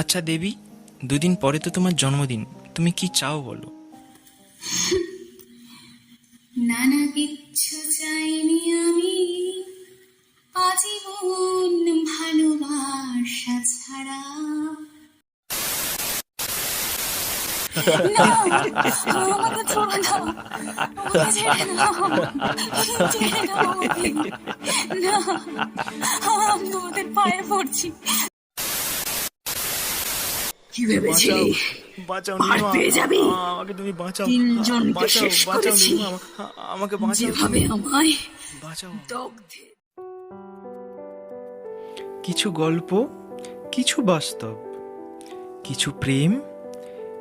আচ্ছা দেবী, দুদিন পরে তো তোমার জন্মদিন, তুমি কি চাও বলো? নানা কিচ্ছু চাইনি আমি, আজীবন ভালোবাসা ছাড়া। না, আমাকে ছোড়ো না, আমাকে ছেড়ে দাও, ছেড়ে দাও আমাকে। না, আমি তোমাদের পায়ে পড়ছি। কি ভেবেছিলি বাঁচাও আর নীলিমা, পেয়ে যাবি? আমাকে তুমি বাঁচাও। তিনজনকে বাঁচাও শেষ বাঁচাও করেছি, নীলিমা, আমাকে বাঁচাও যেভাবে তুমি, আমায় বাঁচাও। দগ্ধে। কিছু গল্প, কিছু বাস্তব, কিছু প্রেম,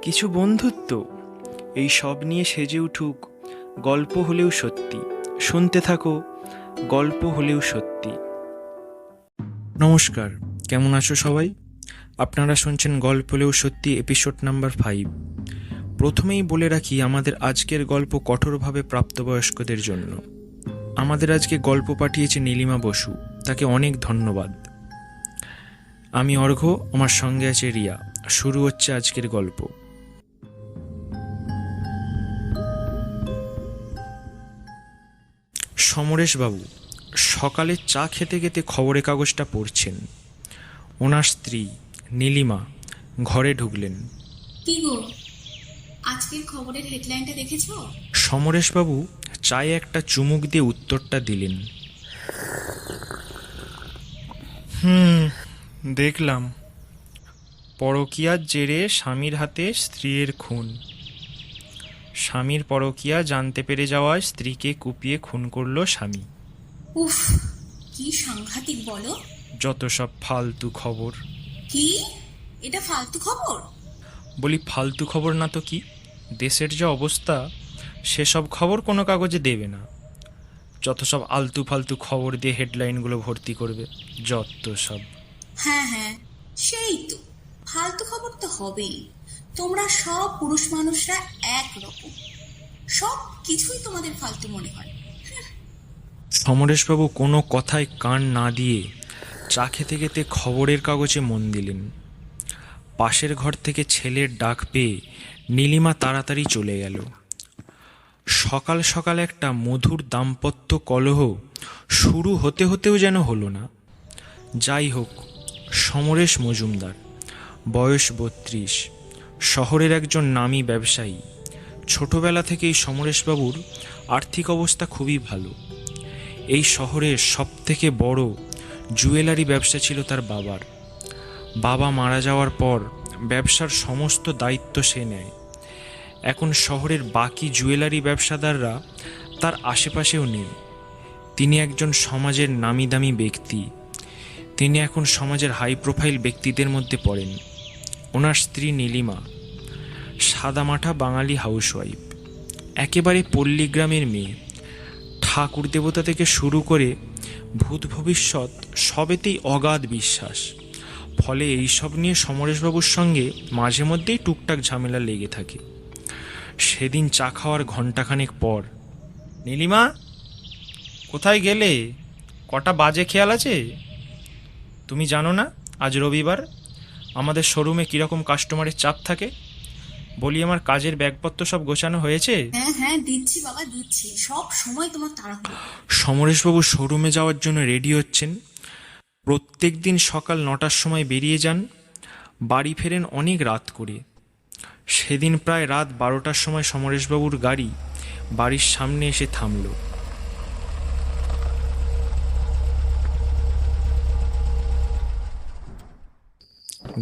কিছু বন্ধুত্ব, এই সব নিয়ে সেজে উঠুক গল্প হলেও সত্যি। শুনতে থাকো গল্প হলেও সত্যি। নমস্কার, কেমন আছো সবাই? আপনারা শুনছেন গল্প হলেও সত্যি এপিসোড নাম্বার 5। প্রথমেই বলে রাখি, আমাদের আজকের গল্প কঠোরভাবে প্রাপ্তবয়স্কদের জন্য। আমাদের আজকে গল্প পাঠিয়েছে নীলিমা বসু, তাকে অনেক ধন্যবাদ। আমি অর্ঘ্য, আমার সঙ্গে আছে রিয়া। শুরু হচ্ছে আজকের গল্প। সমরেশবাবু সকালে চা খেতে খেতে খবরের কাগজটা পড়ছেন। ওনার স্ত্রী নীলিমা ঘরে ঢুকলেন। কি গো, আজকের খবরের হেডলাইনটা দেখেছো? সমরেশবাবু চায়ে একটা চুমুক দিয়ে উত্তরটা দিলেন। দেখলাম। পরকীয়ার জেরে স্বামীর হাতে স্ত্রীর খুন। স্বামীর পরকীয়া জানতে পেরে যাওয়ায় স্ত্রীকে কুপিয়ে খুন করলো স্বামী। উফ, কি সাংঘাতিক বলো। যত সব ফালতু খবর। কি, এটা ফালতু খবর? বলি ফালতু খবর না তো কি? দেশের যে অবস্থা, সেসব খবর কোনো কাগজে দেবে না। যত সব আলতু ফালতু খবর দিয়ে হেডলাইনগুলো ভর্তি করবে, যত সব। হ্যাঁ হ্যাঁ, সেই তো, ফালতু খবর তো হবেই। তোমরা সব পুরুষ মানুষরা একরকম, সব কিছুই তোমাদের ফালতু মনে হয়। সমরেশবাবু কোনো কথায় কান না দিয়ে চা খেতে খেতে খবরের কাগজে মন দিলেন। পাশের ঘর থেকে ছেলের ডাক পেয়ে নীলিমা তাড়াতাড়ি চলে গেল। সকাল সকাল একটা মধুর দাম্পত্য কলহ শুরু হতে হতেও যেন হলো না। যাই হোক, সমরেশ মজুমদার, বয়স 32, শহরের একজন নামী ব্যবসায়ী। ছোটবেলা থেকেই সমরেশবাবুর আর্থিক অবস্থা খুবই ভালো। এই শহরের সবথেকে বড় জুয়েলারি ব্যবসা ছিল তার বাবার। বাবা মারা যাওয়ার পর ব্যবসার সমস্ত দায়িত্ব সে নেয়। এখন শহরের বাকি জুয়েলারি ব্যবসাদাররা তার আশেপাশেও নেই। তিনি একজন সমাজের নামি দামি ব্যক্তি। তিনি এখন সমাজের হাই প্রোফাইল ব্যক্তিদের মধ্যে পড়েন। ওনার স্ত্রী নীলিমা সাদামাঠা বাঙালি হাউসওয়াইফ, একেবারে পল্লীগ্রামের মেয়ে। ঠাকুর দেবতা থেকে শুরু করে ভূত ভবিষ্যৎ সবেতেই অগাধ বিশ্বাস। ফলে এইসব নিয়ে সমরেশবাবুর সঙ্গে মাঝে মধ্যেই টুকটাক ঝামেলা লেগে থাকে। সেদিন চা খাওয়ার ঘণ্টাখানেক পর, নীলিমা কোথায় গেলে? কটা বাজে খেয়াল আছে? তুমি জানো না আজ রবিবার, আমাদের শোরুমে কীরকম কাস্টমারের চাপ থাকে? বলি, আমার কাজের ব্যাগপত্র সব গোছানো হয়েছে? হ্যাঁ হ্যাঁ, দিচ্ছি বাবা দিচ্ছি, সব সময় তোমার তাড়াহুড়ো। সমরেশবাবু শোরুমে যাওয়ার জন্য রেডি হচ্ছেন। প্রত্যেক দিন সকাল 9টার সময় বেরিয়ে যান, বাড়ি ফেরেন অনেক রাত করে। সেদিন প্রায় রাত 12টার সময় সমরেশবাবুর গাড়ি বাড়ির সামনে এসে থামল।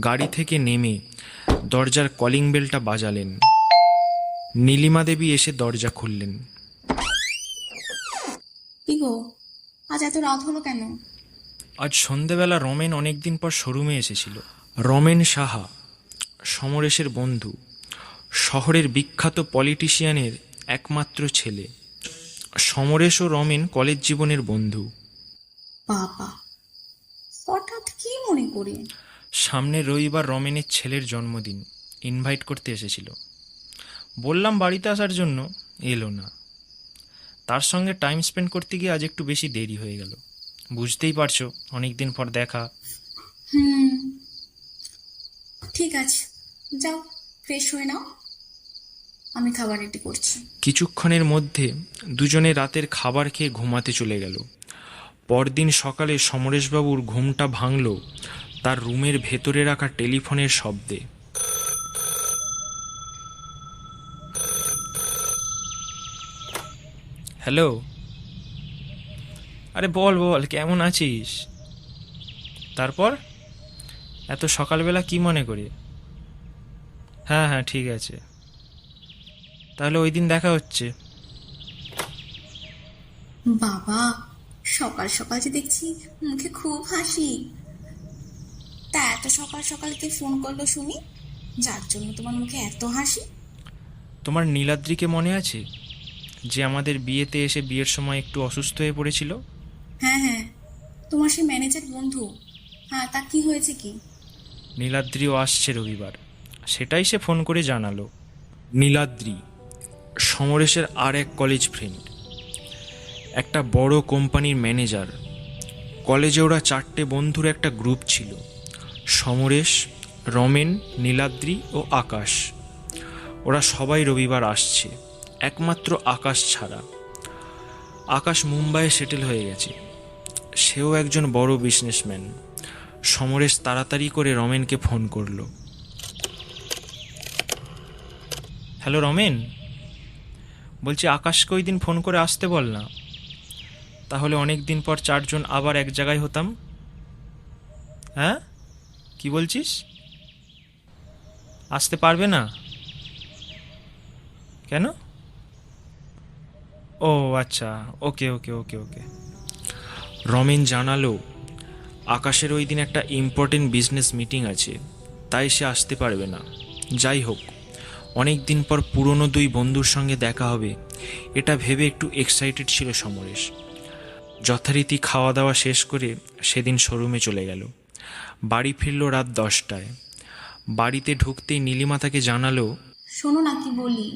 গাড়ি থেকে নেমে দরজার কলিং বেলটা বাজালেন। নীলিমা দেবী এসে দরজা খুললেন। কি গো, আজ এত রাত হলো কেন? আজ সন্ধেবেলা রমেন অনেকদিন পর শোরুমে এসেছিল। রমেন সাহা, সমরেশের বন্ধু, শহরের বিখ্যাত পলিটিশিয়ানের একমাত্র ছেলে। সমরেশ ও রমেন কলেজ জীবনের বন্ধু। বাবা, হঠাৎ কি মনে করে? সামনের রবিবার রমেনের ছেলের জন্মদিন, ইনভাইট করতে এসেছিল। বললাম বাড়িতে আসার জন্য, এলো না। তার সঙ্গে টাইম স্পেন্ড করতে গিয়ে আজ একটু বেশি দেরি হয়ে গেল। বুঝতেই পারছো, অনেকদিন পর দেখা। হুম, ঠিক আছে, যাও ফ্রেশ হয়ে নাও, আমি খাবার রেডি করছি। কিছুক্ষণের মধ্যে দুজনে রাতের খাবার খেয়ে ঘুমাতে চলে গেল। পরদিন সকালে সমরেশবাবুর ঘুমটা ভাঙল তার রুমের ভেতরে রাখা টেলিফোনের শব্দে। হ্যালো, আরে বল বল, কেমন আছিস? তারপর এত সকালবেলা কি মনে করে? হ্যাঁ হ্যাঁ, ঠিক আছে, তাহলে ওই দিন দেখা হচ্ছে। বাবা, সকাল সকাল যে দেখছি মুখে খুব হাসি। তা এত সকাল সকাল কে ফোন করলো শুনি, যার জন্য তোমার মুখে এত হাসি? তোমার নীলাদ্রিকে মনে আছে, যে আমাদের বিয়েতে এসে বিয়ের সময় একটু অসুস্থ হয়ে পড়েছিল? হ্যাঁ হ্যাঁ, তোমার সেই ম্যানেজার বন্ধু। হ্যাঁ, তা কি হয়েছে কি? নীলাদ্রিও আসছে রবিবার, সেটাই সে ফোন করে জানালো। নীলাদ্রি সমরেশের আর এক কলেজ ফ্রেন্ড, একটা বড় কোম্পানির ম্যানেজার। কলেজে ওরা 4টে বন্ধুর একটা গ্রুপ ছিল: সমরেশ, রমেন, নীলাদ্রি ও আকাশ। ওরা সবাই রবিবার আসছে, একমাত্র আকাশ ছাড়া। আকাশ মুম্বাইয়ে সেটেল হয়ে গেছে, সেও একজন বড় বিজনেসম্যান। সমরেশ তাড়াতাড়ি করে রমেনকে ফোন করলো। হ্যালো রমেন, বলছি আকাশকে ওই দিন ফোন করে আসতে বল না, তাহলে অনেক দিন পর 4জন আবার এক জায়গায় হতাম। হ্যাঁ, কি বলছিস? আসতে পারবে না কেন? ও আচ্ছা, ওকে ওকে ওকে ওকে। রমেন জানালো আকাশের ওই দিন একটা ইম্পর্টেন্ট বিজনেস মিটিং আছে, তাই সে আসতে পারবে না। যাই হোক, অনেক দিন পর পুরনো 2 বন্ধুর সঙ্গে দেখা হবে, এটা ভেবে একটু এক্সাইটেড ছিল সমরেশ। যথারীতি খাওয়া দাওয়া শেষ করে সেদিন শোরুমে চলে গেল। বাড়ি ফিরল রাত 10টায়। বাড়িতে ঢুকতেই নীলিমা তাকে জানালো, শোনো না কি বলি,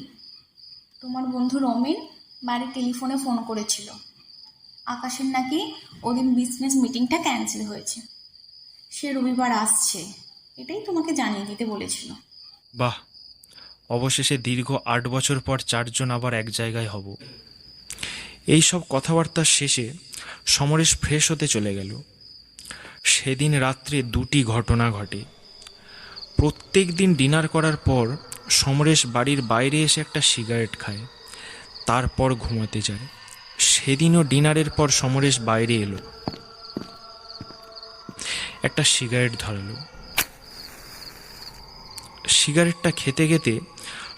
তোমার বন্ধু রমেন বাড়ির টেলিফোনে ফোন করেছিল। আকাশের নাকি ওদিন বিজনেস মিটিংটা ক্যান্সেল হয়েছে, সে রবিবার আসছে, এটাই তোমাকে জানিয়ে দিতে বলেছিল। বাহ, অবশেষে দীর্ঘ 8 বছর পর 4জন আবার এক জায়গায় হব। এই সব কথাবার্তার শেষে সমরেশ ফ্রেশ হতে চলে গেল। সেদিন রাত্রে 2টি ঘটনা ঘটে। প্রত্যেক দিন ডিনার করার পর সমরেশ বাড়ির বাইরে এসে একটা সিগারেট খায়, তারপর ঘুমাতে যায়। সেদিনও ডিনারের পর সমরেশ বাইরে এলো, একটা সিগারেট ধরালো। সিগারেটটা খেতে খেতে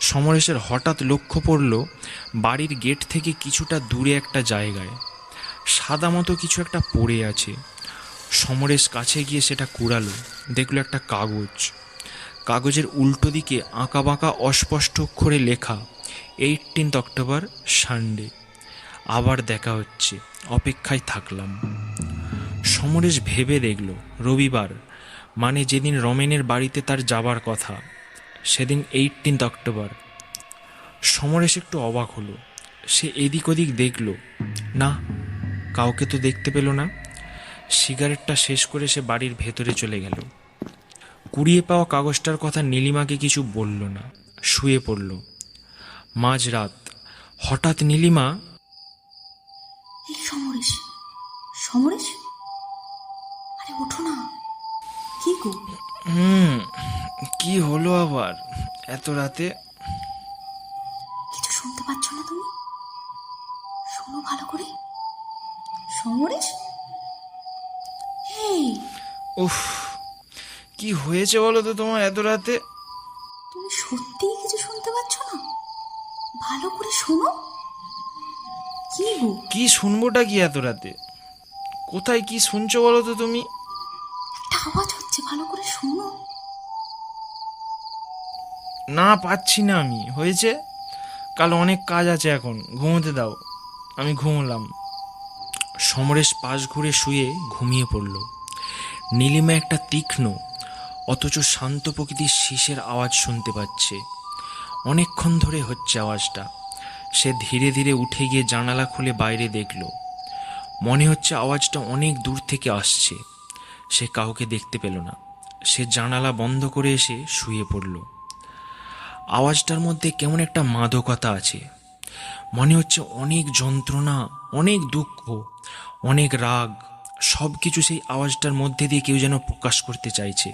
সমরেশের হঠাৎ লক্ষ্য পড়ল বাড়ির গেট থেকে কিছুটা দূরে একটা জায়গায় সাদা মতো কিছু একটা পড়ে আছে। সমরেশ কাছে গিয়ে সেটা কুড়ালো, দেখলো একটা কাগজ। কাগজের উল্টো দিকে আঁকা বাঁকা অস্পষ্ট অক্ষরে লেখা 18 অক্টোবর সানডে, আবার দেখা হচ্ছে, অপেক্ষায় থাকলাম। সমরেশ ভেবে দেখল রবিবার, মানে যেদিন রমেনের বাড়িতে তার যাবার কথা, সেদিন 18 অক্টোবর। সমরেশ একটু অবাক হলো। সে এদিক ওদিক দেখল, না, কাউকে তো দেখতে পেল না। সিগারেটটা শেষ করে সে বাড়ির ভেতরে চলে গেল। কুড়িয়ে পাওয়া কাগজটার কথা নীলিমাকে কিছু বলল না, শুয়ে পড়ল। মাঝরাত হঠাৎ নীলিমা, এই সমরেশ, সমরেশ, আরে ওঠো না। কি গো? কি হলো আবার এত রাতে? কিছু শুনতে পাচ্ছ না তুমি? শোনো ভালো করে। সমরেশ, এই উফ, কি হয়েছে বলো তো তোমার এত রাতে? তুমি সত্যিই কিছু শুনতে পাচ্ছ না? ভালো করে শোনো। কি গো? কি শুনবোটা কি এত রাতে? কোথায় কি শুনছো বলো তো তুমি? একটা আওয়াজ হচ্ছে, ভালো করে শোনো। না, পাচ্ছি না আমি। হয়েছে, কাল অনেক কাজ আছে, এখন ঘুমোতে দাও। আমি ঘুমলাম। সমরেশ পাশ ঘুরে শুয়ে ঘুমিয়ে পড়ল। নীলিমা একটা তীক্ষ্ণ অথচ শান্ত প্রকৃতির শীষের আওয়াজ শুনতে পাচ্ছে। অনেকক্ষণ ধরে হচ্ছে আওয়াজটা। সে ধীরে ধীরে উঠে গিয়ে জানালা খুলে বাইরে দেখল। মনে হচ্ছে আওয়াজটা অনেক দূর থেকে আসছে। সে কাউকে দেখতে পেল না, সে জানালা বন্ধ করে এসে শুয়ে পড়ল। আওয়াজটার মধ্যে কেমন একটা মাদকতা আছে। মনে হচ্ছে অনেক যন্ত্রণা, অনেক দুঃখ, অনেক রাগ, সব কিছু সেই আওয়াজটার মধ্যে দিয়ে কেউ যেন প্রকাশ করতে চাইছে।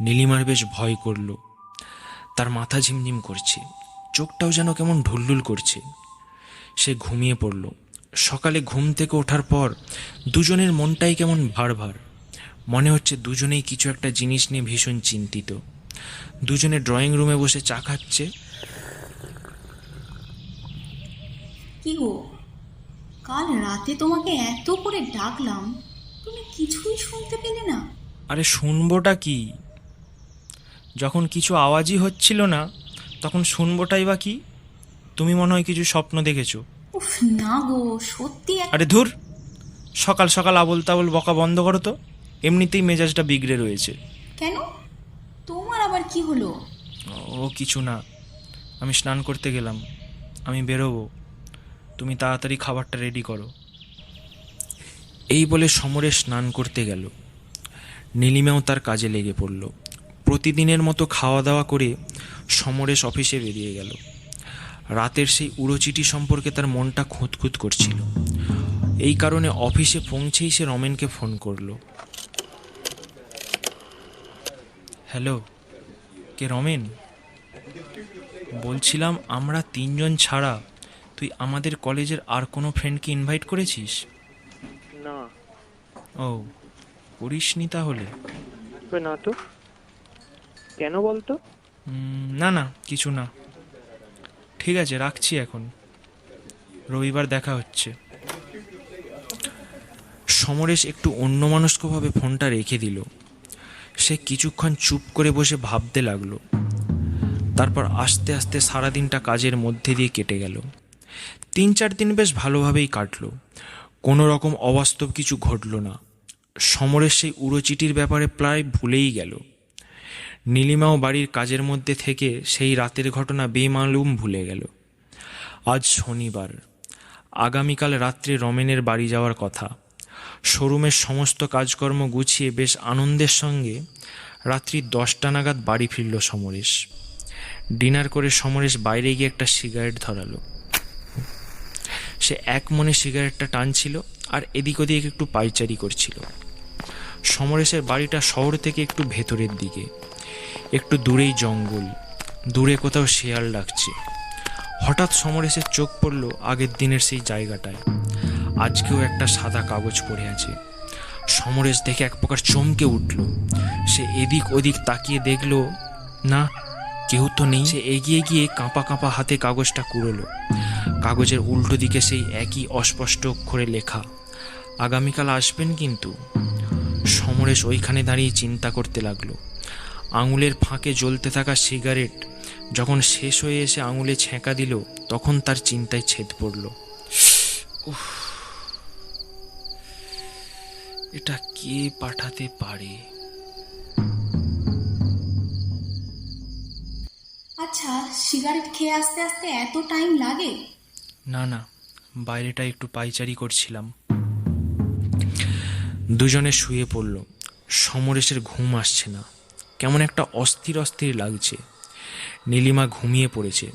নীলিমার বেশ ভয় করল। তার মাথা ঝিমঝিম করছে, চোখটাও যেন কেমন ঢুলঢুল করছে। সে ঘুমিয়ে পড়ল। সকালে ঘুম থেকে ওঠার পর দুজনের মনটাই কেমন ভার ভার। মনে হচ্ছে দুজনেই কিছু একটা জিনিস নিয়ে ভীষণ চিন্তিত। দুজনে ড্রয়িং রুমে বসে চা খাচ্ছে। কি গো, কাল রাতে তোমাকে এত করে ডাকলাম, তুমি কিছুই শুনতে পেলে না? আরে শুনবোটা কি? যখন কিছু আওয়াজই হচ্ছিল না তখন শুনবোটাই বা কি? তুমি মনে হয় কিছু স্বপ্ন দেখেছো। উফ, না গো, সত্যি আরে ধুর, সকাল সকাল আবোল তাবোল বকা বন্ধ করো তো। এমনিতেই মেজাজটা বিগড়ে রয়েছে। কেন? তোমার আবার কি হলো? ও কিছু না, আমি স্নান করতে গেলাম, আমি বেরোবো, তুমি তাড়াতাড়ি খাবারটা রেডি করো। এই বলে সমরেশ স্নান করতে গেল। নীলিমাও তার কাজে লেগে পড়ল। প্রতিদিনের মতো খাওয়া দাওয়া করে সমরেশ অফিসে বেরিয়ে গেল। রাতের সেই উড়োচিটি সম্পর্কে তার মনটা খুঁতখুত করছিল। এই কারণে অফিসে পৌঁছেই সে রমেনকে ফোন করলো। হ্যালো, কে রমেন? বলছিলাম আমরা তিনজন ছাড়া তুই আমাদের কলেজের আর কোনো ফ্রেন্ডকে ইনভাইট করেছিস? না। ও, করিসনি তাহলে? না তো, কেন বলতো? না না, কিছু না। ঠিক আছে, রাখছি এখন, রবিবার দেখা হচ্ছে। সমরেশ একটু অন্যমনস্কভাবে ফোনটা রেখে দিল। সে কিছুক্ষণ চুপ করে বসে ভাবতে লাগলো। তারপর আস্তে আস্তে সারাদিনটা কাজের মধ্যে দিয়ে কেটে গেল। 3-4 দিন বেশ ভালোভাবেই কাটলো। কোনো রকম অবাস্তব কিছু ঘটল না। সমরেশ সেই উড়োচিটির ব্যাপারে প্রায় ভুলেই গেল। নীলিমাও বাড়ির কাজের মধ্যে থেকে সেই রাতের ঘটনা বেমালুম ভুলে গেল। আজ শনিবার, আগামীকাল রাত্রে রমেনের বাড়ি যাওয়ার কথা। শোরুমের সমস্ত কাজকর্ম গুছিয়ে বেশ আনন্দের সঙ্গে রাত্রি 10টা নাগাদ বাড়ি ফিরল সমরেশ। ডিনার করে সমরেশ বাইরে গিয়ে একটা সিগারেট ধরালো। সে এক মনে সিগারেটটা টানছিল আর এদিক ওদিক একটু পায়চারি করছিল। সমরেশের বাড়িটা শহর থেকে একটু ভেতরের দিকে, একটু দূরেই জঙ্গল, দূরে কোথাও শেয়াল ডাকছে। হঠাৎ সমরেশের চোখ পড়ল আগের দিনের সেই জায়গাটায়। আজকেও একটা সাদা কাগজ পড়ে আছে। সমরেশ দেখে এক প্রকার চমকে উঠল। সে এদিক ওদিক তাকিয়ে দেখল, না, কেউ তো নেই। সে এগিয়ে গিয়ে কাঁপা কাঁপা হাতে কাগজটা কুড়োলো। কাগজের উল্টো দিকে সেই একই অস্পষ্ট অক্ষরে লেখা, আগামীকাল আসবেন কিন্তু। সমরেশ ওইখানে দাঁড়িয়ে চিন্তা করতে লাগলো। আঙুলের ফাঁকে জ্বলতে থাকা সিগারেট যখন শেষ হয়ে এসে আঙুলে ছ্যাঁকা দিল, তখন তার চিন্তায় ছেদ পড়ল। উফ, এটা কে পাঠাতে পারে? আচ্ছা, সিগারেট খেয়ে আসতে আসতে এত টাইম লাগে? না না, বাইরেটা একটু পায়চারি করছিলাম। দুজনে শুয়ে পড়ল। সমরেশের ঘুম আসছে না, কেমন একটা অস্থির অস্থির লাগছে। নীলিমা ঘুমিয়ে পড়েছে।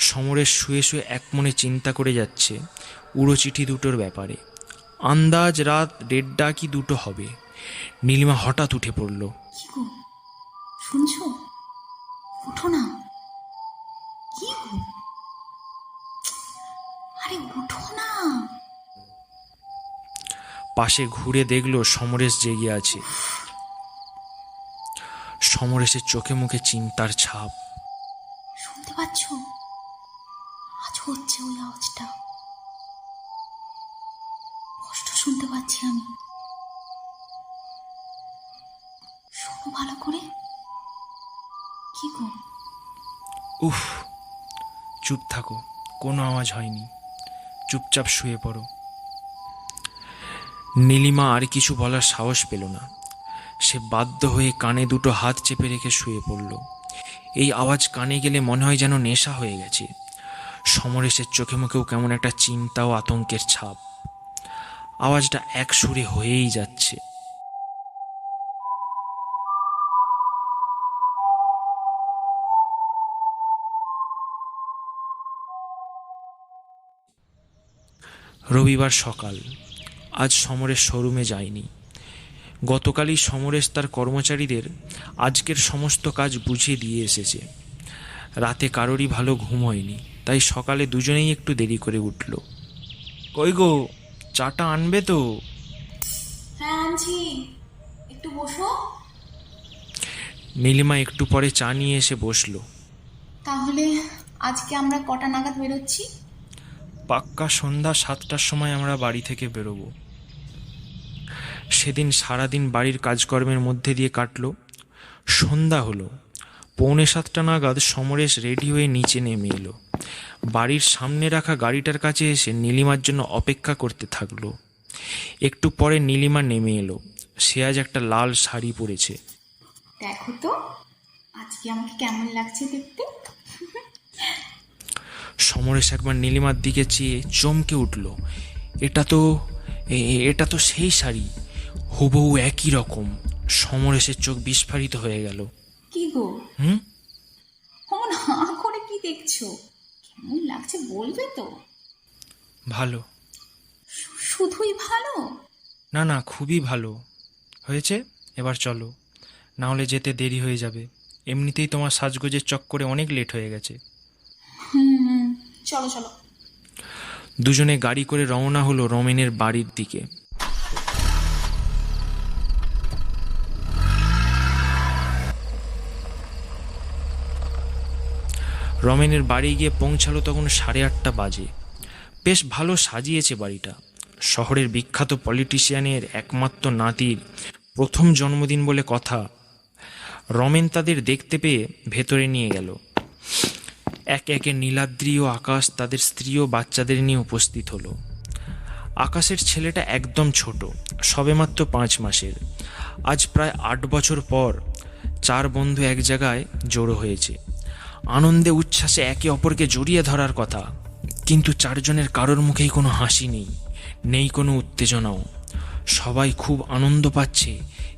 সমরেশ শুয়ে শুয়ে এক মনে চিন্তা করে যাচ্ছে উড়োচিঠি দুটোর ব্যাপারে। আন্দাজ রাত 1:30 কি 2টো হবে। নীলিমা হঠাৎ উঠে পড়ল। কি গো, শুনছো? ওঠো না। কি গো, আরে ওঠো না। পাশে ঘুরে দেখল সমরেশ জেগে আছে। সমরেশের চোখে মুখে চিন্তার ছাপ। শুনতে পাচ্ছ? আজ হচ্ছে ওই আওয়াজটা, কষ্ট শুনতে পাচ্ছি আমি। শোনো ভালো করে। কি গো? উফ, চুপ থাকো, কোনো আওয়াজ হয়নি, চুপচাপ শুয়ে পড়ো। নীলিমা আর কিছু বলার সাহস পেল না। সে বাধ্য হয়ে কানে দুটো হাত চেপে রেখে শুয়ে পড়ল। এই আওয়াজ কানে গেলে মনে হয় যেন নেশা হয়ে গেছে। সমরেশের চোখে মুখেও কেমন একটা চিন্তা ও আতঙ্কের ছাপ। আওয়াজটা এক সুরে হয়েই যাচ্ছে। রবিবার সকাল। আজ সমরেশ শোরুমে যায়নি। গতকালই সমরেশ তার কর্মচারীদের আজকের সমস্ত কাজ বুঝিয়ে দিয়ে এসেছে। রাতে কারোরই ভালো ঘুম হয়নি, তাই সকালে দুজনেই একটু দেরি করে উঠল। কই গো, চাটা আনবে তো? হ্যাঁ আনছি, একটু বসো। নীলিমা একটু পরে চা নিয়ে এসে বসলো। তাহলে আজকে আমরা কটা নাগাদ বেরোচ্ছি? পাক্কা সন্ধ্যা 7টার সময় আমরা বাড়ি থেকে বেরোবো। সেদিন সারাদিন বাড়ির কাজকর্মের মধ্যে দিয়ে কাটলো। সন্ধ্যা হলো। 6:45 নাগাদ সমরেশ রেডি হয়ে নিচে নেমে এলো। বাড়ির সামনে রাখা গাড়িটার কাছে এসে নীলিমার জন্য অপেক্ষা করতে থাকলো। একটু পরে নীলিমা নেমে এলো। সে আজ একটা লাল শাড়ি পরেছে। দেখো তো আজকে আমাকে কেমন লাগছে দেখতে। সমরেশ একবার নীলিমার দিকে চেয়ে চমকে উঠল। এটা তো সেই শাড়ি, হুবহু একই রকম। সমরেশের চোখ বিস্ফারিত হয়ে গেল। কি গো, হুম? অমন হাঁ করে কি দেখছো? কেমন লাগছে বলবে তো? ভালো। শুধুই ভালো? না না, খুবই ভালো হয়েছে। এবার চলো, না হলে যেতে দেরি হয়ে যাবে। এমনিতেই তোমার সাজগোজের চক্করে অনেক লেট হয়ে গেছে। হুম, চলো চলো। দুজনে গাড়ি করে রওনা হলো রমেনের বাড়ির দিকে। রমেনের বাড়ি গিয়ে পৌঁছালো তখন 8:30 বাজে। বেশ ভালো সাজিয়েছে বাড়িটা। শহরের বিখ্যাত পলিটিশিয়ানের একমাত্র নাতির প্রথম জন্মদিন বলে কথা। রমেন তাদের দেখতে পেয়ে ভেতরে নিয়ে গেল। একে একে নীলাদ্রি ও আকাশ তাদের স্ত্রী ও বাচ্চাদের নিয়ে উপস্থিত হলো। আকাশের ছেলেটা একদম ছোট, সবেমাত্র 5 মাসের। আজ প্রায় 8 বছর পর 4 বন্ধু এক জায়গায় জড়ো হয়েছে। আনন্দে উচ্ছ্বাসে একে অপরকে জড়িয়ে ধরার কথা, কিন্তু 4 জনের কারোর মুখেই কোনো হাসি নেই, নেই কোনো উত্তেজনাও। সবাই খুব আনন্দ পাচ্ছে,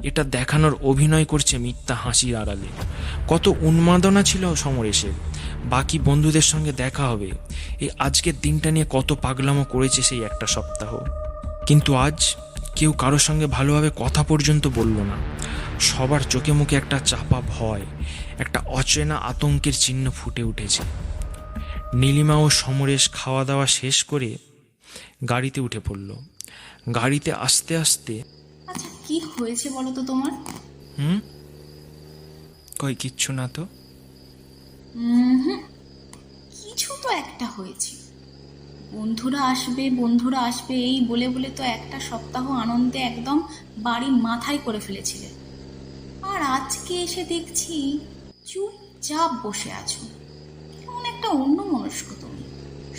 এটা দেখানোর অভিনয় করছে মিথ্যা হাসির আড়ালে। কত উন্মাদনা ছিল সমরেশের, বাকি বন্ধুদের সঙ্গে দেখা হবে, এই আজকের দিনটা নিয়ে কত পাগলামো করেছে সেই একটা সপ্তাহ। কিন্তু আজ কেউ কারোর সঙ্গে ভালোভাবে কথা পর্যন্ত বলল না। সবার চোখে মুখে একটা চাপা ভয়, একটা অচেনা আতঙ্কের চিহ্ন ফুটে উঠেছে। নীলিমা ও সমরেশ খাওয়া দাওয়া শেষ করে গাড়িতে উঠে পড়ল। গাড়িতে আস্তে আস্তে, আচ্ছা কি হয়েছে বলো তো তোমার? কই কিচ্ছু না তো। হুম, কিছু তো একটা হয়েছে। বন্ধুরা আসবে এই বলে বলে তো একটা সপ্তাহ আনন্দে একদম বাড়ি মাথায় করে ফেলেছিলে, আর আজকে এসে দেখছি চুপচাপ বসে আছো। কেমন একটা অন্যমনস্ক তুমি।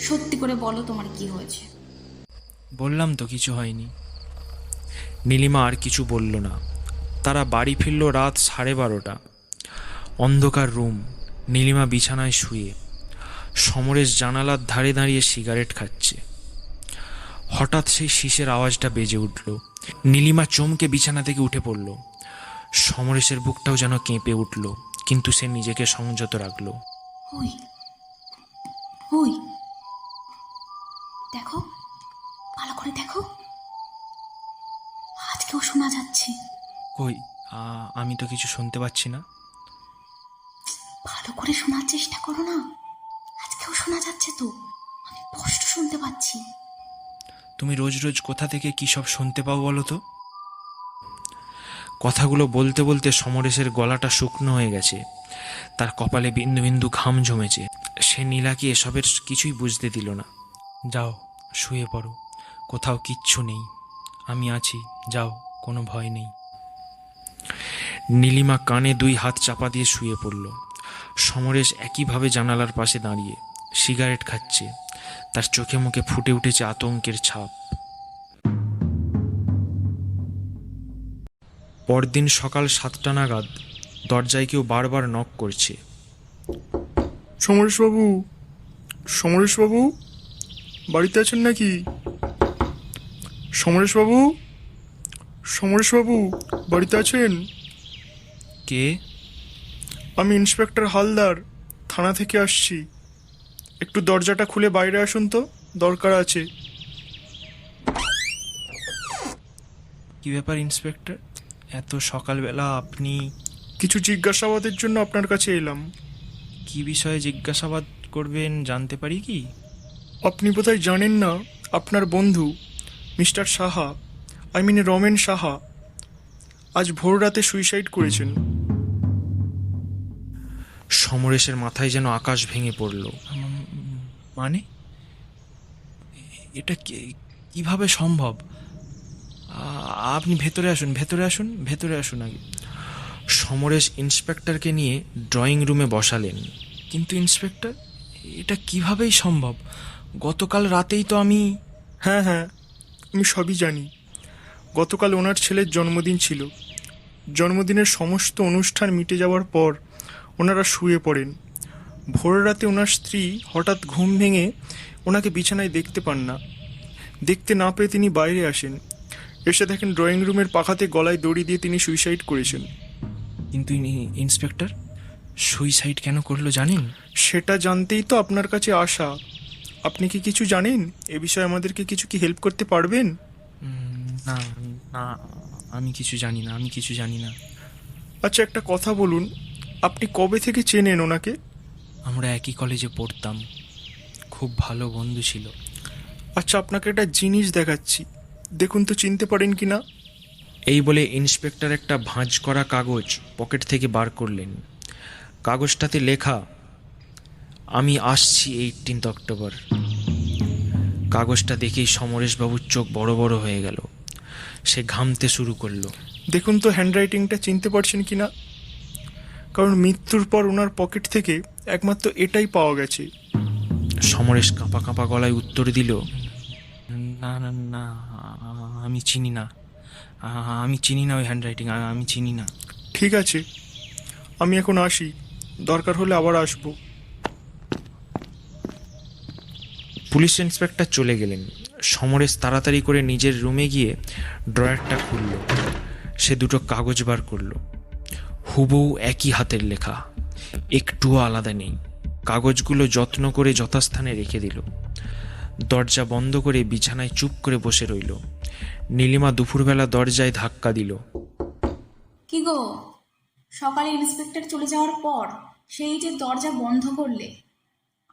সত্যি করে বলো তোমার কি হয়েছে? বললাম তো কিছু হয়নি। নীলিমা আর কিছু বলল না। তারা বাড়ি ফিরল রাত 12:30। অন্ধকার রুম। নীলিমা বিছানায় শুয়ে, সমরেশ জানালার ধারে দাঁড়িয়ে সিগারেট খাচ্ছে। হঠাৎ সেই শীষের আওয়াজটা বেজে উঠল। নীলিমা চমকে বিছানা থেকে উঠে পড়ল। সমরেশের বুকটাও যেন কেঁপে উঠল, কিন্তু সে নিজেকে সংযত রাখল। ওই ওই দেখো, ভালো করে দেখো, আজকেও শোনা যাচ্ছে। কই, আমি তো কিছু শুনতে পাচ্ছি না। ভালো করে শোনার চেষ্টা করো না, আজকেও শোনা যাচ্ছে তো, আমি স্পষ্ট শুনতে পাচ্ছি। তুমি রোজ রোজ কোথা থেকে কী সব শুনতে পাও বলো তো? কথাগুলো বলতে বলতে সমরেশের গলাটা শুকনো হয়ে গেছে, তার কপালে বিন্দু বিন্দু ঘাম জমেছে। সে নীলাকে এসবের কিছুই বুঝতে দিল না। যাও, শুয়ে পড়ো, কোথাও কিচ্ছু নেই, আমি আছি, যাও, কোনো ভয় নেই। নীলিমা কানে 2 হাত চাপা দিয়ে শুয়ে পড়ল। সমরেশ একইভাবে জানালার পাশে দাঁড়িয়ে সিগারেট খাচ্ছে। তার চোখে মুখে ফুটে উঠেছে আতঙ্কের ছাপ। পরদিন সকাল 7টা নাগাদ দরজায় কেউ বারবার নক করছে। সমরেশবাবু, সমরেশবাবু, বাড়িতে আছেন নাকি? সমরেশবাবু, সমরেশবাবু, বাড়িতে আছেন? কে? আমি ইন্সপেক্টর হালদার, থানা থেকে আসছি। একটু দরজাটা খুলে বাইরে আসুন তো, দরকার আছে। কি ব্যাপার ইন্সপেক্টর, এত সকালবেলা আপনি? কিছু জিজ্ঞাসাবাদের জন্য আপনার কাছে এলাম। কি বিষয়ে জিজ্ঞাসাবাদ করবেন জানতে পারি কি? আপনি বোধহয় জানেন না, আপনার বন্ধু মিস্টার সাহা, রমেন সাহা, আজ ভোর রাতে সুইসাইড করেছেন। সমরেশের মাথায় যেন আকাশ ভেঙে পড়ল। মানে এটা কিভাবে সম্ভব? আপনি ভেতরে আসুন, ভেতরে আসুন, ভেতরে আসুন আগে। সমরেশ ইন্সপেক্টরকে নিয়ে ড্রয়িং রুমে বসালেন। কিন্তু ইন্সপেক্টর, এটা কিভাবেই সম্ভব? গতকাল রাতেই তো আমি... হ্যাঁ হ্যাঁ, আমি সবই জানি। গতকাল ওনার ছেলের জন্মদিন ছিল। জন্মদিনের সমস্ত অনুষ্ঠান মিটে যাওয়ার পর ওনারা শুয়ে পড়েন। ভোর রাতে ওনার স্ত্রী হঠাৎ ঘুম ভেঙে ওনাকে বিছানায় দেখতে পান না। দেখতে না পেয়ে তিনি বাইরে আসেন। এসে দেখেন ড্রয়িং রুমের পাখাতে গলায় দড়ি দিয়ে তিনি সুইসাইড করেছেন। কিন্তু ইন্সপেক্টর, সুইসাইড কেন করলো জানেন? সেটা জানতেই তো আপনার কাছে আসা। আপনি কি কিছু জানেন এ বিষয়ে? আমাদেরকে কিছু কি হেল্প করতে পারবেন? না না, আমি কিছু জানি না, আমি কিছু জানি না। আচ্ছা, একটা কথা বলুন, আপনি কবে থেকে চেনেন ওনাকে? আমরা একই কলেজে পড়তাম, খুব ভালো বন্ধু ছিল। আচ্ছা, আপনাকে একটা জিনিস দেখাচ্ছি, দেখুন তো চিনতে পারেন কি না। এই বলে ইন্সপেক্টর একটা ভাঁজ করা কাগজ পকেট থেকে বার করলেন। কাগজটাতে লেখা, আমি আসছি 18 অক্টোবর। কাগজটা দেখেই সমরেশবাবুর চোখ বড় বড় হয়ে গেল। সে ঘামতে শুরু করলো। দেখুন তো হ্যান্ডরাইটিংটা চিনতে পারছেন কি না, কারণ মৃত্যুর পর ওনার পকেট থেকে একমাত্র এটাই পাওয়া গেছে। সমরেশ কাঁপা কাঁপা গলায় উত্তর দিল, না না না, আমি চিনি না, আমি চিনি না ওই হ্যান্ডরাইটিং, আমি চিনি না। ঠিক আছে, আমি এখন আসি, দরকার হলে আবার আসবো। পুলিশ ইন্সপেক্টর চলে গেলেন। সমরেশ তাড়াতাড়ি করে নিজের রুমে গিয়ে ড্রয়ারটা খুলল। সে দুটো কাগজ বার করলো। হুবহু একই হাতের লেখা, একটুও আলাদা নেই। কাগজগুলো যত্ন করে যথাস্থানে রেখে দিল। দরজা বন্ধ করে বিছানায় চুপ করে বসে রইল। নীলিমা দুপুরবেলা দরজায় ধাক্কা দিল। কি গো, সকালে ইন্সপেক্টর চলে যাওয়ার পর সেই যে দরজা বন্ধ করলে,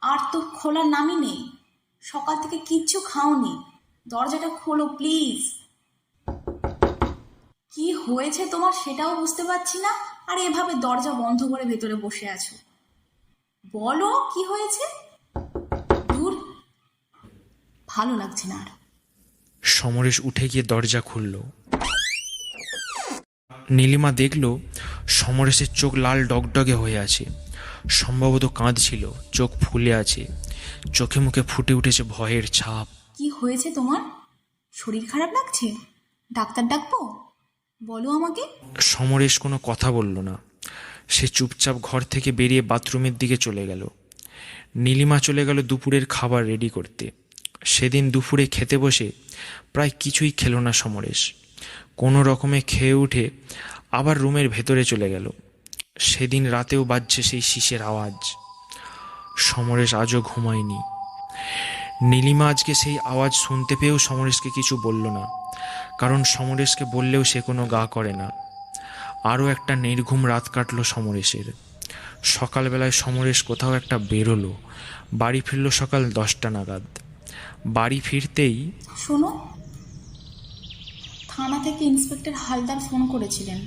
আর তো খোলার নামই নেই। সকাল থেকে কিচ্ছু খাওনি, দরজাটা খোলো প্লিজ। কি হয়েছে তোমার সেটাও বুঝতে পারছি না, আর এভাবে দরজা বন্ধ করে ভেতরে বসে আছো। বলো কি হয়েছে। দূর, ভালো লাগছে না আর। সমরেশ উঠে গিয়ে দরজা খুলল। নীলিমা দেখল সমরেশের চোখ লাল ডগডগে হয়ে আছে, সম্ভবত কাঁদছিল, চোখ ফুলে আছে, চোখে মুখে ফুটে উঠেছে ভয়ের ছাপ। কি হয়েছে তোমার? শরীর খারাপ লাগছে? ডাক্তার ডাকবো? বলো আমাকে। সমরেশ কোনো কথা বলল না। সে চুপচাপ ঘর থেকে বেরিয়ে বাথরুমের দিকে চলে গেল। নীলিমা চলে গেল দুপুরের খাবার রেডি করতে। সেদিন দুপুরে খেতে বসে প্রায় কিছুই খেলো না সমরেশ। কোনো রকমে খেয়ে উঠে আবার রুমের ভেতরে চলে গেল। সেদিন রাতেও বাজছে সেই শিসের আওয়াজ। সমরেশ আজও ঘুমায়নি। নীলিমা আজকে সেই আওয়াজ শুনতে পেয়েও সমরেশকে কিছু বলল না, কারণ সমরেশকে বললেও সে কোনো গা করে না। আরও একটা নির্ঘুম রাত কাটল সমরেশের। সকালবেলায় সমরেশ কোথাও একটা বেরোলো, বাড়ি ফিরল সকাল 10টা নাগাদ। বাড়ি ফিরতেই শোনো, থানা থেকে ইন্সপেক্টর হালদার ফোন করেছিলেন।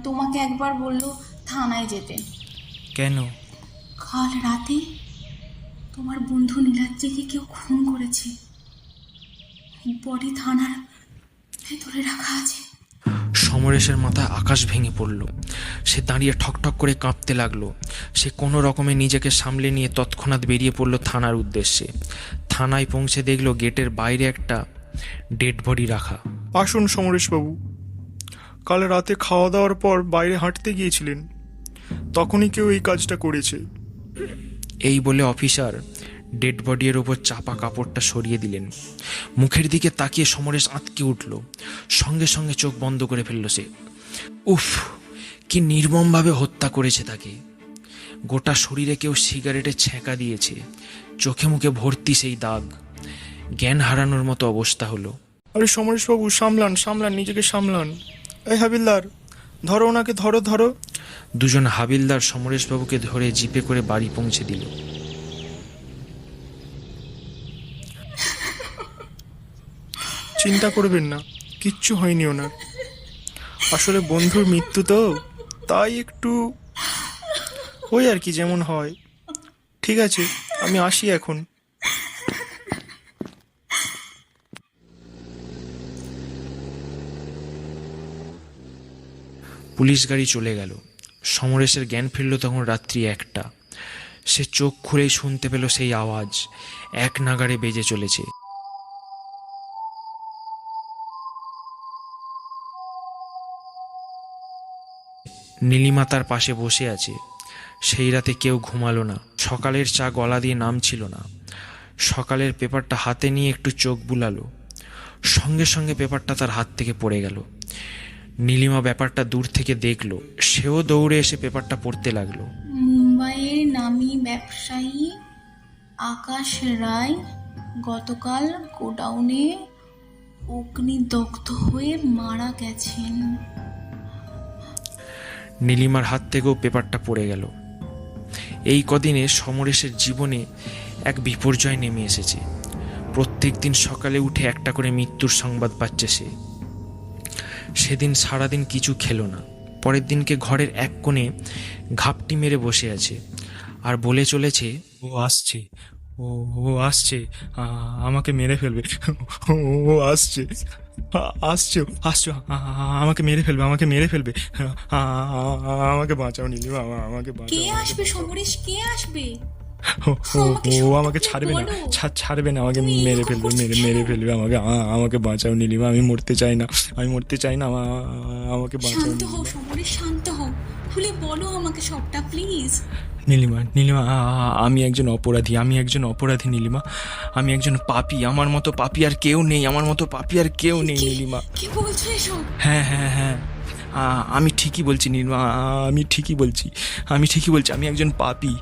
তোমাকে একবার বললো থানায় যেতে। কেন? কাল রাতে তোমার বন্ধু নীলাদ্রিকে কেউ খুন করেছে। বডি থানার ভেতরে রাখা আছে। সমরেশের মাথায় আকাশ ভেঙে পড়ল। সে দাঁড়িয়ে ঠকঠক করে কাঁপতে লাগলো। সে কোনো রকমে নিজেকে সামলে নিয়ে তৎক্ষণাৎ বেরিয়ে পড়ল থানার উদ্দেশ্যে। থানায় পৌঁছে দেখল গেটের বাইরে একটা ডেড বডি রাখা। আসুন সমরেশবাবু, কাল রাতে খাওয়া দাওয়ার পর বাইরে হাঁটতে গিয়েছিলেন, তখনই কেউ এই কাজটা করেছে। এই বলে অফিসার ডেড বডির ওপর চাপা কাপড়টা সরিয়ে দিলেন। মুখের দিকে তাকিয়ে সমরেশ আঁতকে উঠল। সঙ্গে সঙ্গে চোখ বন্ধ করে ফেলল সে। উফ, কি নির্মমভাবে হত্যা করেছে তাকে। গোটা শরীরে কেউ সিগারেটের ছ্যাঁকা দিয়েছে, চোখে মুখে ভর্তি সেই দাগ। জ্ঞান হারানোর মতো অবস্থা হলো। আরে সমরেশবাবু, সামলান সামলান, নিজেকে সামলান। এই হাবিলদার, ধরো ওনাকে, ধরো ধরো। দুজন হাবিলদার সমরেশবাবুকে ধরে জিপে করে বাড়ি পৌঁছে দিল। চিন্তা করবেন না, কিচ্ছু হয়নি ওনার। আসলে বন্ধুর মৃত্যু তো, তাই একটু ওই আর কি, যেমন হয়। ঠিক আছে, আমি আসি এখন। পুলিশ গাড়ি চলে গেল। সমরেশের জ্ঞান ফিরল তখন রাত্রি 1টা। সে চোখ খুলেই শুনতে পেল সেই আওয়াজ এক নাগাড়ে বেজে চলেছে। নীলিমা তার পাশে বসে আছে। সেই রাতে কেউ ঘুমালো না। সকালের চা গলা দিয়ে নামছিল না। সকালের পেপারটা হাতে নিয়ে একটু চোখ বুলালো, সঙ্গে সঙ্গে পেপারটা তার হাত থেকে পড়ে গেল। নীলিমা ব্যাপারটা দূর থেকে দেখলো, সেও দৌড়ে এসে পেপারটা পড়তে লাগলো। মুম্বাইয়ের নামী ব্যবসায়ী আকাশ রায় গতকাল গোডাউনে অগ্নিদগ্ধ হয়ে মারা গেছেন। নীলিমার হাত থেকেও পেপারটা পড়ে গেল। এই কদিনে সমরেশের জীবনে এক বিপর্যয় নেমে এসেছে। প্রত্যেক দিন সকালে উঠে একটা করে মৃত্যুর সংবাদ পাচ্ছে সে। সেদিন সারাদিন কিছু খেলো না। পরের দিনকে ঘরের এক কোণে ঘাপটি মেরে বসে আছে আর বলে চলেছে, ও আসছে, ও ও আসছে, আমাকে মেরে ফেলবে, ও আসছে, আসছে আসছে, আমাকে মেরে ফেলবে, আমাকে মেরে ফেলবে, আমাকে বাঁচাও নীলিমা, আমাকে কে বাঁচাও। আসবে সমরেশ, কে আসবে? ও আমাকে ছাড়বে না, ছাড়বে না, আমাকে মেরে ফেলবে, মেরে ফেলবে আমাকে, আমাকে বাঁচাও নীলিমা, আমি মরতে চাই না, আমি মরতে চাই না, আমাকে বাঁচাও শান্ত হও নীলিমা। সমরেশ, শান্ত হও, খুলে বলো আমাকে সবটা প্লিজ। নীলিমা, নীলিমা, আমি একজন অপরাধী, আমি একজন অপরাধী নীলিমা, আমি একজন পাপী, আমার মতো পাপী আর কেউ নেই, আমার মতো পাপী আর কেউ নেই নীলিমা। কি বলছো এসব? হ্যাঁ হ্যাঁ হ্যাঁ, আমি ঠিকই বলছি নীলিমা, আমি ঠিকই বলছি, আমি ঠিকই বলছি, আমি একজন পাপী।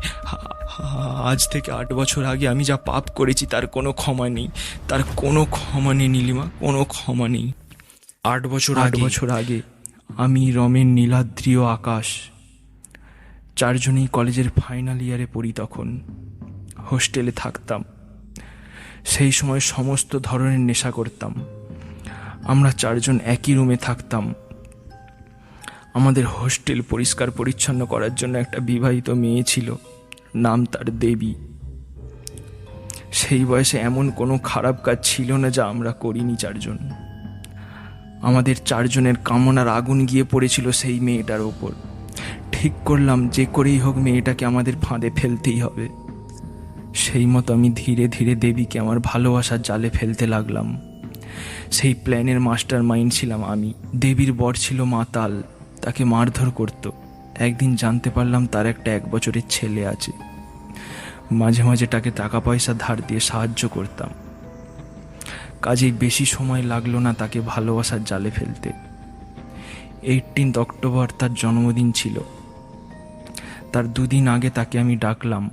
আজ থেকে 8 বছর আগে আমি যা পাপ করেছি তার কোনো ক্ষমা নেই, তার কোনো ক্ষমা নেই নীলিমা, কোনো ক্ষমা নেই। 8 বছর 8 বছর আগে আমি, রমেন, নীলাদ্রি ও আকাশ চারজনেই কলেজের ফাইনাল ইয়ারে পড়ি। তখন হোস্টেলে থাকতাম। সেই সময় সমস্ত ধরনের নেশা করতাম। আমরা চারজন একই রুমে থাকতাম। আমাদের হোস্টেল পরিষ্কার পরিচ্ছন্ন করার জন্য একটা বিবাহিত মেয়ে ছিল, নাম তার দেবী। সেই বয়সে এমন কোনো খারাপ কাজ ছিল না যা আমরা করিনি চারজন। আমাদের চারজনের কামনার আগুন গিয়ে পড়েছিল সেই মেয়েটার ওপর। ঠিক করলাম যে করেই হোক মেয়েটাকে আমাদের ফাঁদে ফেলতেই হবে। সেই মতো আমি ধীরে ধীরে দেবীকে আমার ভালোবাসার জালে ফেলতে লাগলাম। সেই প্ল্যানের মাস্টার মাইন্ড ছিলাম আমি। দেবীর বর ছিল মাতাল, তাকে মারধর করত। একদিন জানতে পারলাম তার একটা 1 বছরের ছেলে আছে। মাঝে মাঝে তাকে টাকা পয়সা ধার দিয়ে সাহায্য করতাম। কাজেই বেশি সময় লাগলো না তাকে ভালোবাসার জালে ফেলতে। 18 অক্টোবর তার জন্মদিন ছিল। তার 2 দিন আগে তাকে আমি ডাকলাম।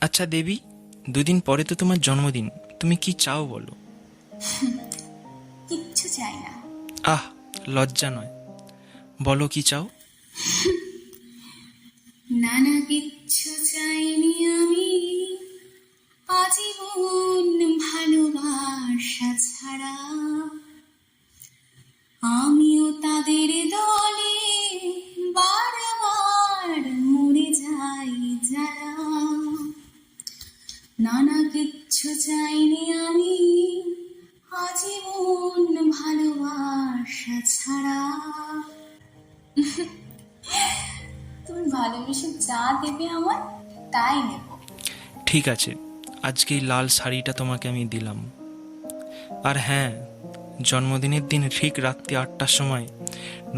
আচ্ছা দেবী, 2 দিন পরে তো তোমার জন্মদিন, তুমি কি চাও বলো? কিচ্ছু চাই না। আহ, লজ্জা নয়, বলো কি চাও? না না, কিচ্ছু চাইনি আমি, আজীবন ভালোবাসা ছাড়া। আমিও তাদের দলে বারবার মরে যাই যারা। না না, কিচ্ছু চাইনি আমি, আজীবন ভালোবাসা ছাড়া। তুমি ভালোবেসে যা দেবে আমার তাই নেব। ঠিক আছে, আজকে এই লাল শাড়িটা তোমাকে আমি দিলাম। আর হ্যাঁ, জন্মদিনের দিন ঠিক রাত্রি 8টার সময়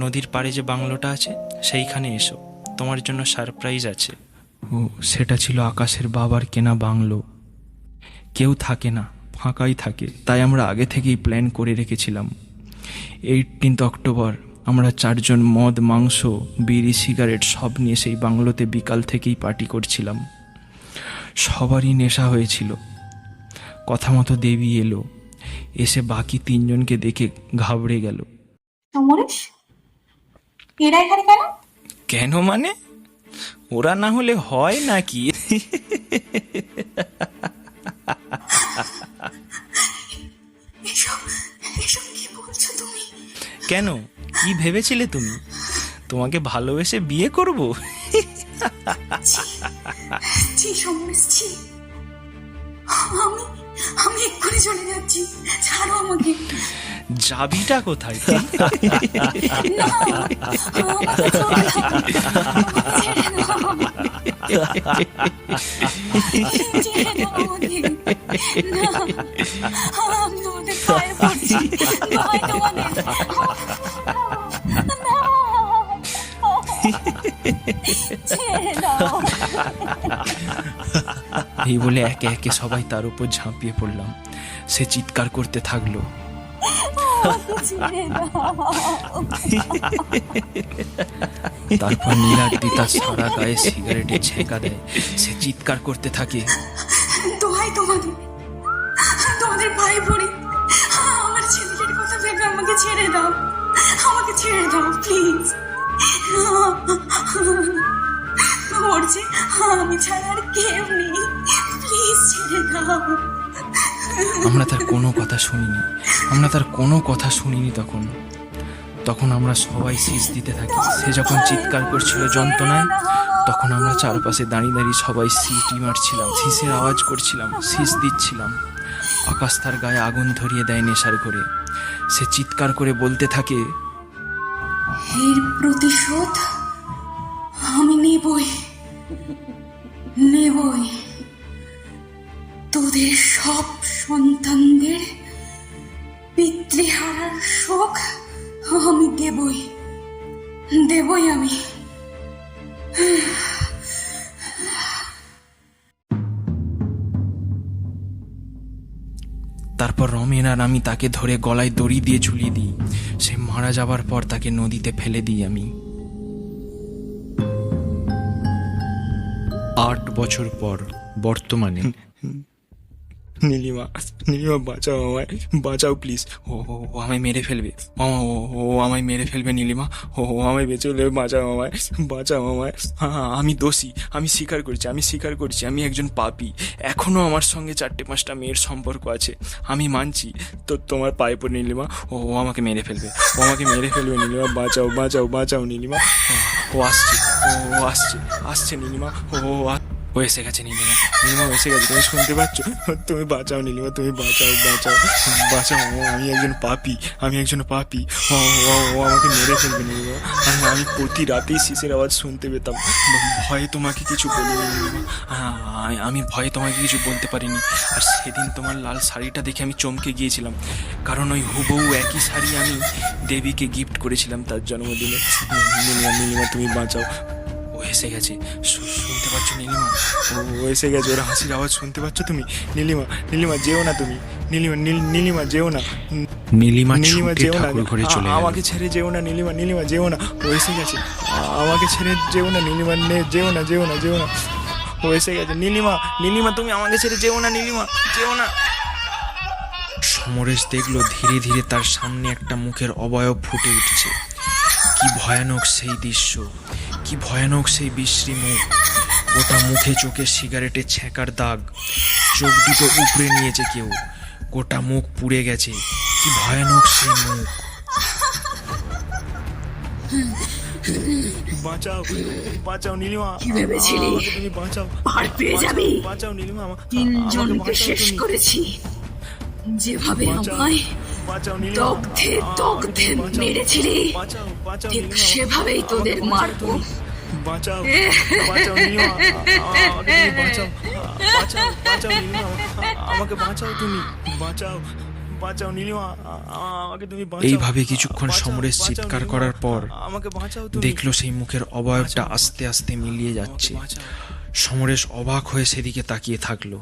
নদীর পাড়ে যে বাংলোটা আছে সেইখানে এসো, তোমার জন্য সারপ্রাইজ আছে। ও, সেটা ছিল আকাশের বাবার কেনা বাংলো। কেউ থাকে না, ফাঁকাই থাকে, তাই আমরা আগে থেকেই প্ল্যান করে রেখেছিলাম। 18 অক্টোবর আমরা চারজন মদ, মাংস, বিড়ি, সিগারেট সব নিয়ে সেই বাংলোতে বিকাল থেকেই পার্টি করছিলাম। সবারই নেশা হয়েছিল। কথা মতো দেবী এলো। এসে বাকি তিনজনকে দেখে ঘাবড়ে গেল। সমরেশ, এরা এখানে কেন? কেন মানে? ওরা না হলে হয় নাকি? এসব এসব কি বলছো তুমি? কেন, কি ভেবেছিলে তুমি? তোমাকে ভালোবেসে বিয়ে করব? ছি সমরেশ, ছি। আমি আমি এক্ষুনি চলে যাচ্ছি, ছাড়ো আমাকে। যাবিটা কোথায়? না, আমাকে ছেড়ে দাও, আমাকে ছেড়ে দাও। ছেড়ে দাও আমাকে। না, আমি তোমাদের পায়ে পড়ছি, ভাই তোমাদের। না, ছেড়ে দাও। এই বলে একে একে সবাই তার উপর ঝাঁপিয়ে পড়লাম। সে চিৎকার করতে থাকলো। ছেড়ে দাও। তারপর নীলাদ্রি তার সারা গায়ে সিগারেটের ছেঁকা দেয়। সে চিৎকার করতে থাকে, দোহাই তোমাদের, তোমাদের পায়ে পড়ি, আমার ছেলেটার কথা ভেবে আমাকে ছেড়ে দাও, আমাকে ছেড়ে দাও প্লিজ। ওর যে আমি ছাড়া আর কেউ নেই, প্লিজ ছেড়ে দাও। আমরা তার কোনো কথা শুনিনি, আমরা তার কোনো কথা শুনিনি। তখন আমরা সবাই শীষ দিতে থাকি। সে যখন চিৎকার করছিল যন্ত্রণায়, তখন আমরা চারপাশে দাঁড়িয়ে দাঁড়িয়ে সবাই সিটি মারছিলাম, শীষের আওয়াজ করছিলাম, শীষ দিচ্ছিলাম। আকাশ তার গায়ে আগুন ধরিয়ে দেয় নেশার ঘরে। সে চিৎকার করে বলতে থাকে, এর প্রতিশোধ আমি নেবই, নেবই। তোদের সব সন্তানদের পিতৃহারার শোক আমি দেবই, দেবই আমি। তারপর রমেন আর আমি তাকে ধরে গলায় দড়ি দিয়ে ঝুলিয়ে দিই। সে মারা যাবার পর তাকে নদীতে ফেলে দিই আমি। 8 বছর পর বর্তমানে। নীলিমা, নীলিমা বাঁচাও আমায়, বাঁচাও প্লিজ। ও আমায় মেরে ফেলবে মামা, ও আমায় মেরে ফেলবে। নীলিমা, ও আমায় বেঁচে হলে বাঁচাও আমায়, বাঁচাও আমায়। আমি দোষী, আমি স্বীকার করছি, আমি একজন পাপী। এখনো আমার সঙ্গে 4-5টা মেয়ের সম্পর্ক আছে, আমি মানছি। তো তোমার পায়ে পড়ে নীলিমা, ও আমাকে মেরে ফেলবে, নীলিমা, বাঁচাও নীলিমা। ও আসছে নীলিমা, ও এসে গেছে নীলিমা, এসে গেছে। তুমি শুনতে পাচ্ছ? তুমি বাঁচাও নীলিমা, তুমি বাঁচাও। আমি একজন পাপী। ও আমাকে মেরে ফেলবে নীলিমা। আমি প্রতি রাতেই শীষের আওয়াজ শুনতে পেতাম। ভয়ে তোমাকে কিছু বলিনি নীলিমা, আমি ভয়ে তোমাকে কিছু বলতে পারিনি। আর সেদিন তোমার লাল শাড়িটা দেখে আমি চমকে গিয়েছিলাম, কারণ ওই হুবহু একই শাড়ি আমি দেবীকে গিফট করেছিলাম তার জন্মদিনে। নীলিমা তুমি বাঁচাও। ও এসে গেছে, শুনতে পাচ্ছ নীলিমা? ও এসে গেছে, ওর হাসির আওয়াজ শুনতে পাচ্ছ তুমি? নীলিমা যেও না তুমি, নীলিমা যেও না, নীলিমা যেও না, ঠাকুর ঘরে চলে গেল। আমাকে ছেড়ে যেও না নীলিমা, যেও না। ও এসে গেছে, আমাকে ছেড়ে যেও না নীলিমা, যেও না। ও এসে গেছে। নীলিমা তুমি আমাকে ছেড়ে যেও না, নীলিমা যেও না। সমরেশ দেখলো ধীরে ধীরে তার সামনে একটা মুখের অবয়ব ফুটে উঠছে। কি ভয়ানক সেই দৃশ্য, কি ভয়ানক সেই বিশ্রী মুখ। গোটা মুখে চোখে সিগারেটের ছেঁকার দাগ, চোখ দুটো উপড়ে নিয়েছে কেউ, গোটা মুখ পুড়ে গেছে। কি ভয়ানক সেই মুখ। বাঁচাও নীলিমা, কি ভেবেছিলি আমাকে তুমি বাঁচাও, পার পেয়ে যাবি? বাঁচাও নীলিমা, তিনজনকে শেষ করেছি, যেভাবে আমায় দগ্ধে মেরেছিলি, ঠিক সেভাবেই তোদের মারবো। বাঁচাও নীলিমা, আমাকে তুমি বাঁচাও নীলিমা, আমাকে বাঁচাও তুমি, বাঁচাও নীলিমা, আমাকে তুমি বাঁচাও। এইভাবে কিছুক্ষণ সমরেশ চিৎকার করার পর আমাকে বাঁচাও তুমি। দেখলো সেই মুখের অবয়বটা আস্তে আস্তে মিলিয়ে যাচ্ছে। সমরেশ অবাক হয়ে সেদিকে তাকিয়ে থাকলো।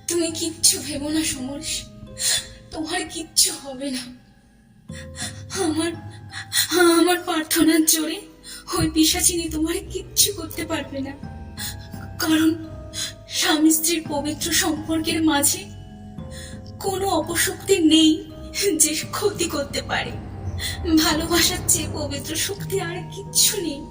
তুমি কিচ্ছু ভেবো না সমরেশ, তোমার কিচ্ছু হবে না। আমার প্রার্থনার জোরে ওই পিশাচিনী তোমার কিচ্ছু করতে পারবে না, কারণ স্বামী স্ত্রীর পবিত্র সম্পর্কের মাঝে কোনো অপশক্তি নেই যে ক্ষতি করতে পারে। ভালোবাসার চেয়ে পবিত্র শক্তি আর কিচ্ছু নেই।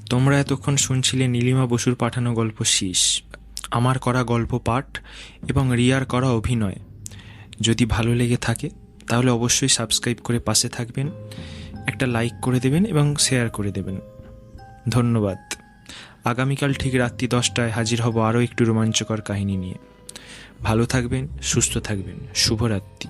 তোমরা এতক্ষণ শুনছিলে নীলিমা বসুর পাঠানো গল্প শীষ, আমার করা গল্প পাঠ এবং রিয়ার করা অভিনয়। যদি ভালো লেগে থাকে তাহলে অবশ্যই সাবস্ক্রাইব করে পাশে থাকবেন, একটা লাইক করে দেবেন এবং শেয়ার করে দেবেন। ধন্যবাদ। আগামীকাল ঠিক রাত্রি 10টায় হাজির হব আরও একটু রোমাঞ্চকর কাহিনী নিয়ে। ভালো থাকবেন, সুস্থ থাকবেন। শুভরাত্রি।